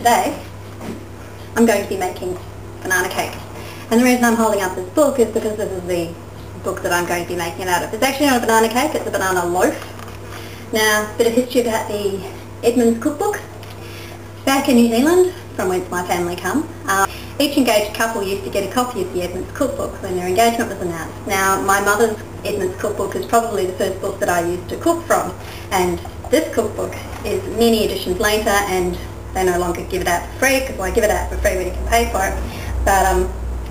today I'm going to be making banana cake. And the reason I'm holding up this book is because this is the book that I'm going to be making it out of. It's actually not a banana cake, it's a banana loaf. Now, a bit of history about the Edmonds cookbook. Back in New Zealand, from whence my family come, each engaged couple used to get a copy of the Edmonds cookbook when their engagement was announced. Now, my mother's Edmonds cookbook is probably the first book that I used to cook from, and this cookbook is many editions later, and they no longer give it out for free, because I give it out for free when you can pay for it. But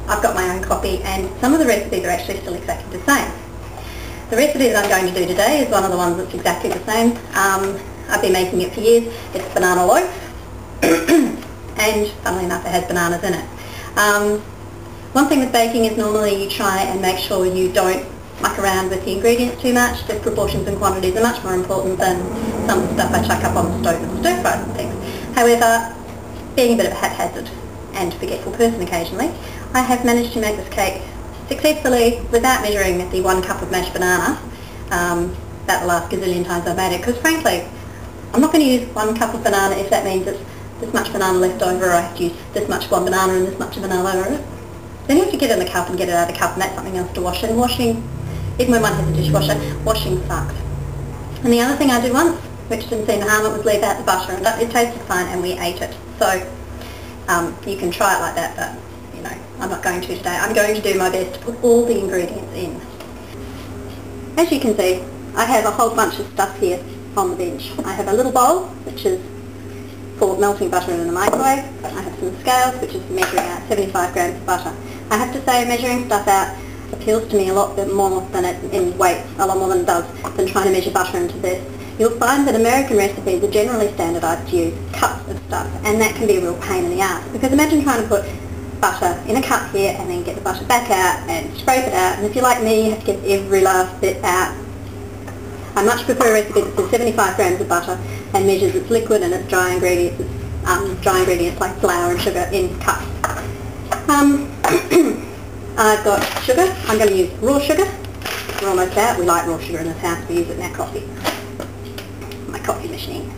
I've got my own copy, and some of the recipes are actually still exactly the same. The recipe that I'm going to do today is one of the ones that's exactly the same. I've been making it for years. It's banana loaf, and funnily enough it has bananas in it. One thing with baking is normally you try and make sure you don't muck around with the ingredients too much. The proportions and quantities are much more important than some of the stuff I chuck up on the stove and stir fries and things. However, being a bit of a haphazard and forgetful person occasionally, I have managed to make this cake successfully without measuring the 1 cup of mashed banana about the last gazillion times I've made it, because frankly I'm not going to use 1 cup of banana if that means it's this much banana left over, or I have to use this much one banana and this much of vanilla over it. Then you have to get it in the cup and get it out of the cup, and that's something else to wash. And washing, even when one has a dishwasher, washing sucks. And the other thing I did once, which didn't seem to harm it, was leave out the butter, and it tasted fine and we ate it. So you can try it like that, but you know, I'm not going to today. I'm going to do my best to put all the ingredients in. As you can see, I have a whole bunch of stuff here on the bench. I have a little bowl, which is for melting butter in the microwave. I have some scales, which is measuring out 75 grams of butter. I have to say, measuring stuff out appeals to me a lot bit more than it in weight, a lot more than it does than trying to measure butter into this. You'll find that American recipes are generally standardised to use cups of stuff, and that can be a real pain in the ass, because imagine trying to put butter in a cup here and then get the butter back out and scrape it out, and if you're like me, you have to get every last bit out. I much prefer a recipe that says 75 grams of butter and measures its liquid and its dry ingredients, like flour and sugar in cups. I've got sugar. I'm going to use raw sugar. We're almost out. We like raw sugar in this house. We use it in our coffee. My coffee machine.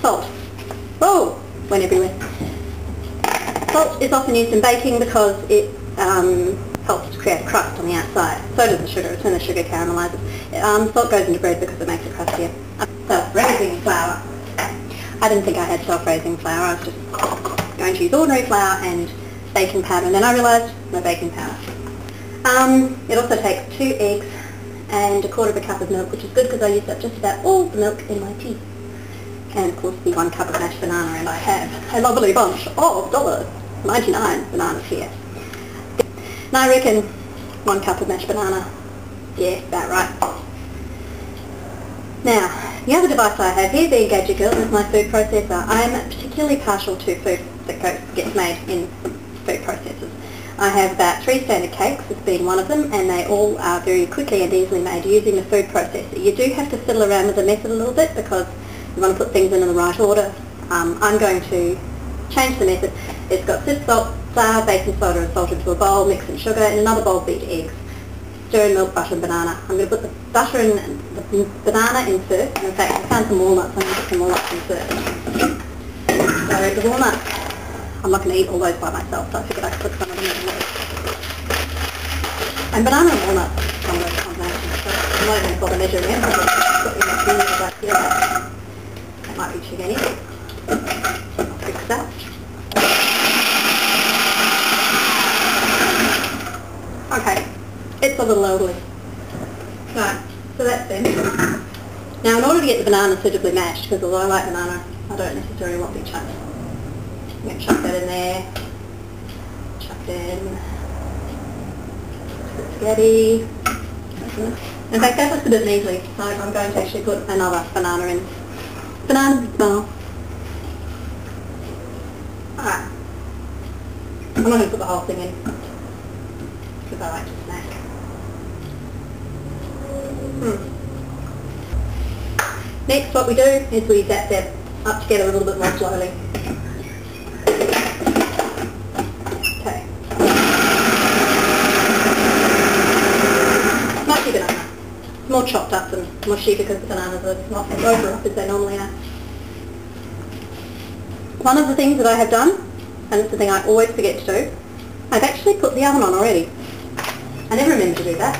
Salt. Oh, went everywhere. Salt is often used in baking because it helps to create a crust on the outside. So does the sugar. It's when the sugar caramelizes. Salt goes into bread because it makes it crustier. Self-raising flour. I didn't think I had self-raising flour. I was just going to use ordinary flour and baking powder, and then I realised no baking powder. It also takes 2 eggs and 1/4 cup of milk, which is good because I used up just about all the milk in my tea. And of course the 1 cup of mashed banana, and I have a lovely bunch of $1.99 bananas here. Now I reckon 1 cup of mashed banana, yeah, about right. Now, the other device I have here, the Gadget Girl, is my food processor. I am particularly partial to food that gets made in food processors. I have about 3 standard cakes, this being one of them, and they all are very quickly and easily made using the food processor. You do have to fiddle around with the method a little bit because you want to put things in the right order. I'm going to change the method. It's got sifted salt, flour, baking soda and salt into a bowl, mix in sugar, in another bowl beat eggs. Stir in milk, butter and banana. I'm going to put the butter and the banana in first. In fact, I found some walnuts. I'm going to put some walnuts in first. So the walnuts, I'm not going to eat all those by myself, so I figured I could put some of them in the milk. And banana and walnuts are one of those combinations. So I'm not even going to bother measuring it. I'll just put in my fingers right here. That might be too many. I'll fix that. Okay. It's a little elderly. Right, so that's them. Now in order to get the banana suitably mashed, because although I like banana, I don't necessarily want big chunks. I'm going to chuck that in there. Chuck in spaghetti. In fact, that looks a bit measly, so I'm going to actually put another banana in. Banana bowl. Alright. I'm not going to put the whole thing in, because I like to snack. Next, what we do is we zap that up together a little bit more slowly. Okay. Mushy banana. It's more chopped up than mushy because the bananas are not as over up as they normally are. One of the things that I have done, and it's the thing I always forget to do, I've actually put the oven on already. I never remember to do that.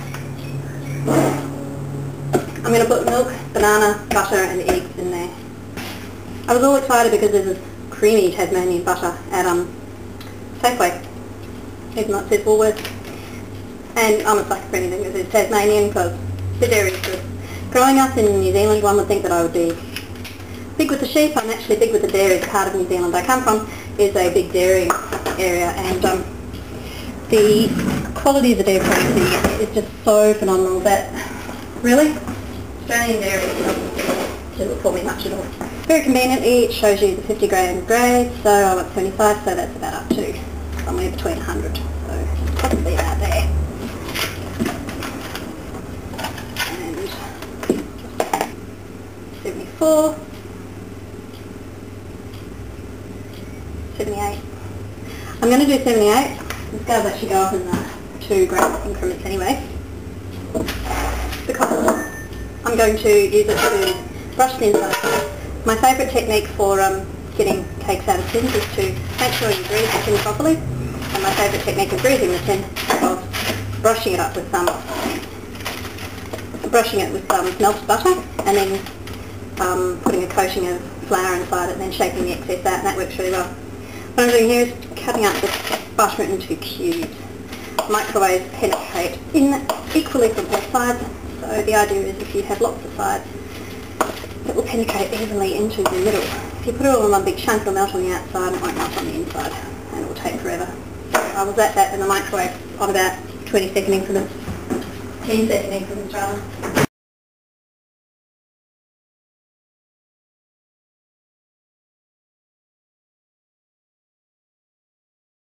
I'm going to put milk, banana, butter and eggs in there. I was all excited because there's this creamy Tasmanian butter at Safeway, even though it says Woolworths. And I'm a sucker for anything that says Tasmanian because the dairy is good. Growing up in New Zealand, one would think that I would be big with the sheep. I'm actually big with the dairy. The part of New Zealand I come from is a big dairy area, and the quality of the dairy products that you get is just so phenomenal that really Australian dairy doesn't do it for me much at all. Very conveniently it shows you the 50 gram grade, so I want 75, so that's about up to somewhere between 100, so possibly about there. And 74, 78. I'm going to do 78. The scales actually go up in the 2 gram increments anyway, because I'm going to use it to brush the inside. My favourite technique for getting cakes out of tins is to make sure you grease the tin properly, and my favourite technique of greasing the tin is brushing it with melted butter, and then putting a coating of flour inside it and then shaking the excess out, and that works really well. What I'm doing here is cutting up the butter into cubes. Microwaves penetrate in equally from both sides, so the idea is if you have lots of sides, it will penetrate evenly into the middle. If you put it all in one big chunk, it'll melt on the outside and it won't melt on the inside, and it will take forever. So I was at that in the microwave on about 20-second increments, 10-second increments rather.